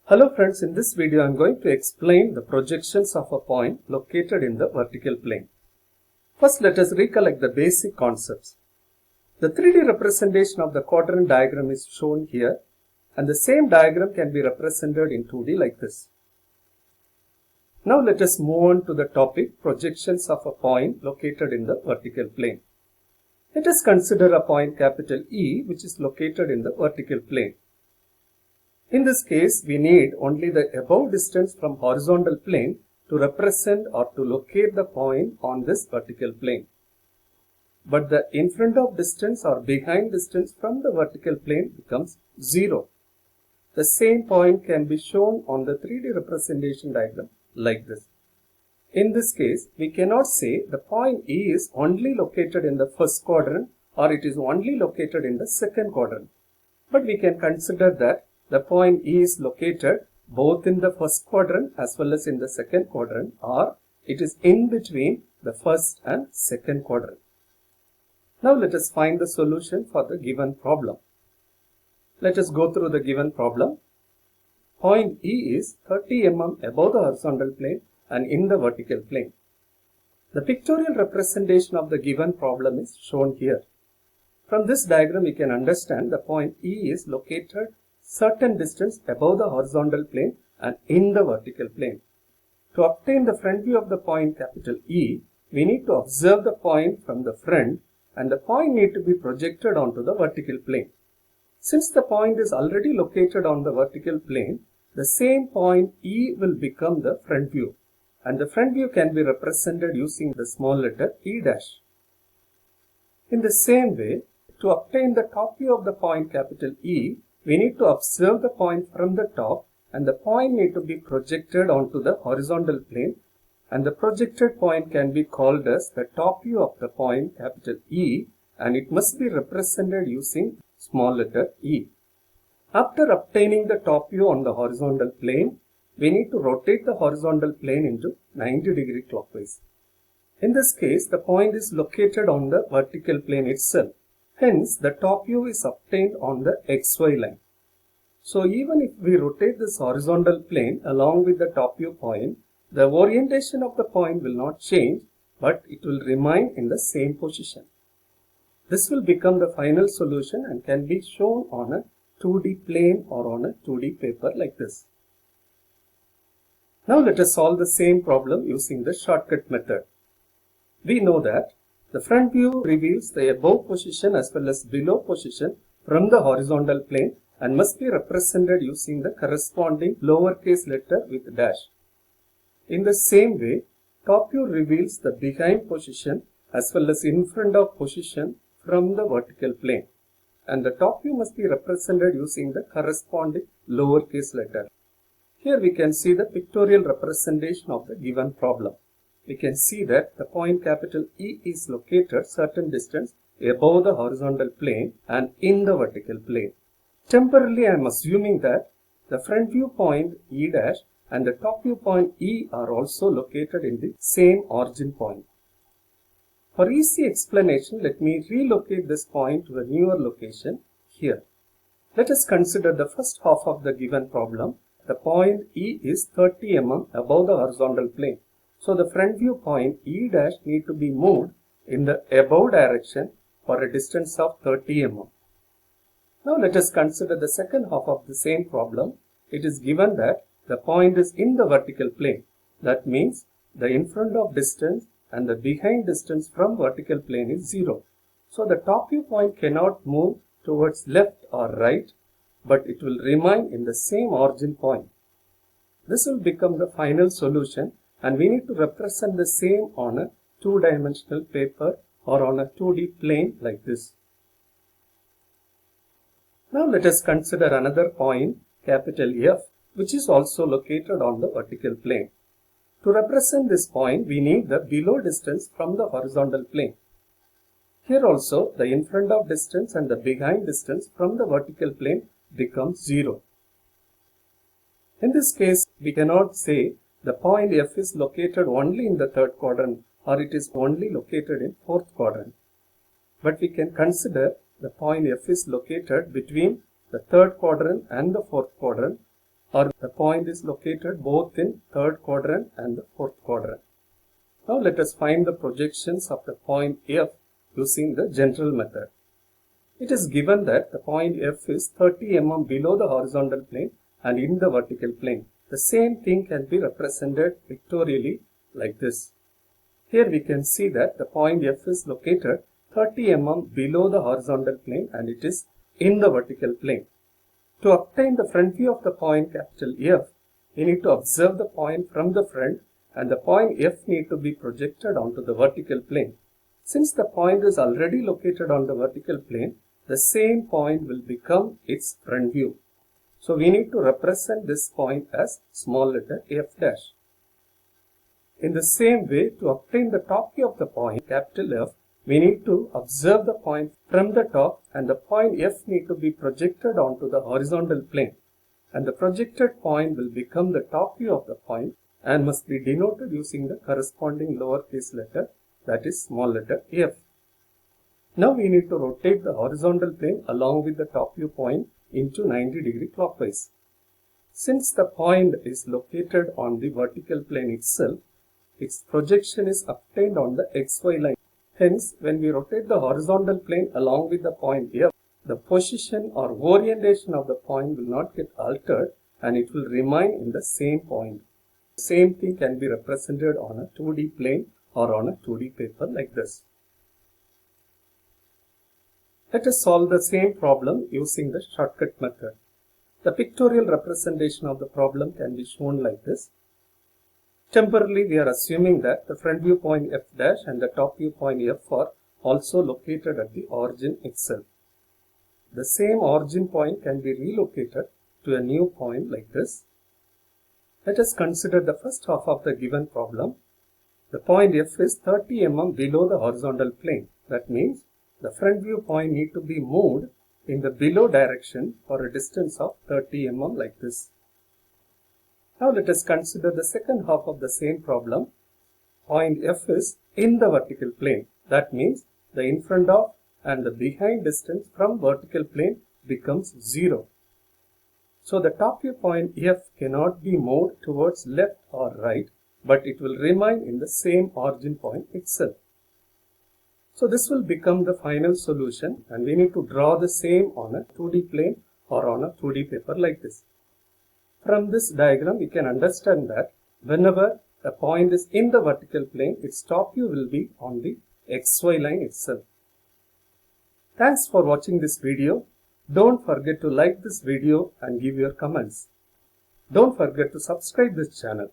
Hello friends, in this video I am going to explain the projections of a point located in the vertical plane. First, let us recollect the basic concepts. The 3D representation of the quadrant diagram is shown here, and the same diagram can be represented in 2D like this. Now let us move on to the topic projections of a point located in the vertical plane. Let us consider a point capital E which is located in the vertical plane. In this case, we need only the above distance from horizontal plane to represent or to locate the point on this vertical plane. But the in front of distance or behind distance from the vertical plane becomes 0. The same point can be shown on the 3D representation diagram like this. In this case, we cannot say the point E is only located in the first quadrant or it is only located in the second quadrant. But we can consider that the point E is located both in the first quadrant as well as in the second quadrant, or it is in between the first and second quadrant. Now let us find the solution for the given problem. Let us go through the given problem. Point E is 30 mm above the horizontal plane and in the vertical plane. The pictorial representation of the given problem is shown here. From this diagram we can understand the point E is located certain distance above the horizontal plane and in the vertical plane. To obtain the front view of the point capital E, we need to observe the point from the front and the point need to be projected onto the vertical plane. Since the point is already located on the vertical plane, the same point E will become the front view, and the front view can be represented using the small letter E dash. In the same way, to obtain the top view of the point capital E, we need to observe the point from the top and the point need to be projected onto the horizontal plane, and the projected point can be called as the top view of the point capital E, and it must be represented using small letter E. After obtaining the top view on the horizontal plane, we need to rotate the horizontal plane into 90-degree clockwise. In this case, the point is located on the vertical plane itself. Hence, the top view is obtained on the XY line. So, even if we rotate this horizontal plane along with the top view point, the orientation of the point will not change, but it will remain in the same position. This will become the final solution and can be shown on a 2D plane or on a 2D paper like this. Now, let us solve the same problem using the shortcut method. We know that the front view reveals the above position as well as below position from the horizontal plane and must be represented using the corresponding lowercase letter with dash. In the same way, top view reveals the behind position as well as in front of position from the vertical plane, and the top view must be represented using the corresponding lowercase letter. Here we can see the pictorial representation of the given problem. We can see that the point capital E is located certain distance above the horizontal plane and in the vertical plane. Temporarily, I am assuming that the front view point E dash and the top view point E are also located in the same origin point. For easy explanation, let me relocate this point to a newer location here. Let us consider the first half of the given problem. The point E is 30 mm above the horizontal plane. So, the front view point E dash need to be moved in the above direction for a distance of 30 mm. Now, let us consider the second half of the same problem. It is given that the point is in the vertical plane. That means the in front of distance and the behind distance from vertical plane is 0. So, the top view point cannot move towards left or right, but it will remain in the same origin point. This will become the final solution, and we need to represent the same on a two-dimensional paper or on a 2D plane like this. Now let us consider another point capital F which is also located on the vertical plane. To represent this point, we need the below distance from the horizontal plane. Here also the in front of distance and the behind distance from the vertical plane becomes 0. In this case, we cannot say the point F is located only in the third quadrant or it is only located in fourth quadrant. But we can consider the point F is located between the third quadrant and the fourth quadrant, or the point is located both in third quadrant and the fourth quadrant. Now let us find the projections of the point F using the general method. It is given that the point F is 30 mm below the horizontal plane and in the vertical plane. The same thing can be represented pictorially like this. Here we can see that the point F is located 30 mm below the horizontal plane and it is in the vertical plane. To obtain the front view of the point capital F, we need to observe the point from the front and the point F need to be projected onto the vertical plane. Since the point is already located on the vertical plane, the same point will become its front view. So we need to represent this point as small letter f dash. In the same way, to obtain the top view of the point capital F, we need to observe the point from the top and the point F need to be projected onto the horizontal plane. And the projected point will become the top view of the point and must be denoted using the corresponding lowercase letter, that is small letter f. Now we need to rotate the horizontal plane along with the top view point into 90-degree clockwise. Since the point is located on the vertical plane itself, its projection is obtained on the xy line. Hence, when we rotate the horizontal plane along with the point F, the position or orientation of the point will not get altered and it will remain in the same point. The same thing can be represented on a 2D plane or on a 2D paper like this. Let us solve the same problem using the shortcut method. The pictorial representation of the problem can be shown like this. Temporarily, we are assuming that the front view point f dash and the top view point f are also located at the origin itself. The same origin point can be relocated to a new point like this. Let us consider the first half of the given problem. The point f is 30 mm below the horizontal plane. That means the front view point need to be moved in the below direction for a distance of 30 mm like this. Now let us consider the second half of the same problem. Point F is in the vertical plane. That means the in front of and the behind distance from vertical plane becomes 0. So the top view point F cannot be moved towards left or right, but it will remain in the same origin point itself. So this will become the final solution and we need to draw the same on a 2D plane or on a 2D paper like this. From this diagram, we can understand that whenever a point is in the vertical plane, its top view will be on the XY line itself. Thanks for watching this video. Don't forget to like this video and give your comments. Don't forget to subscribe this channel.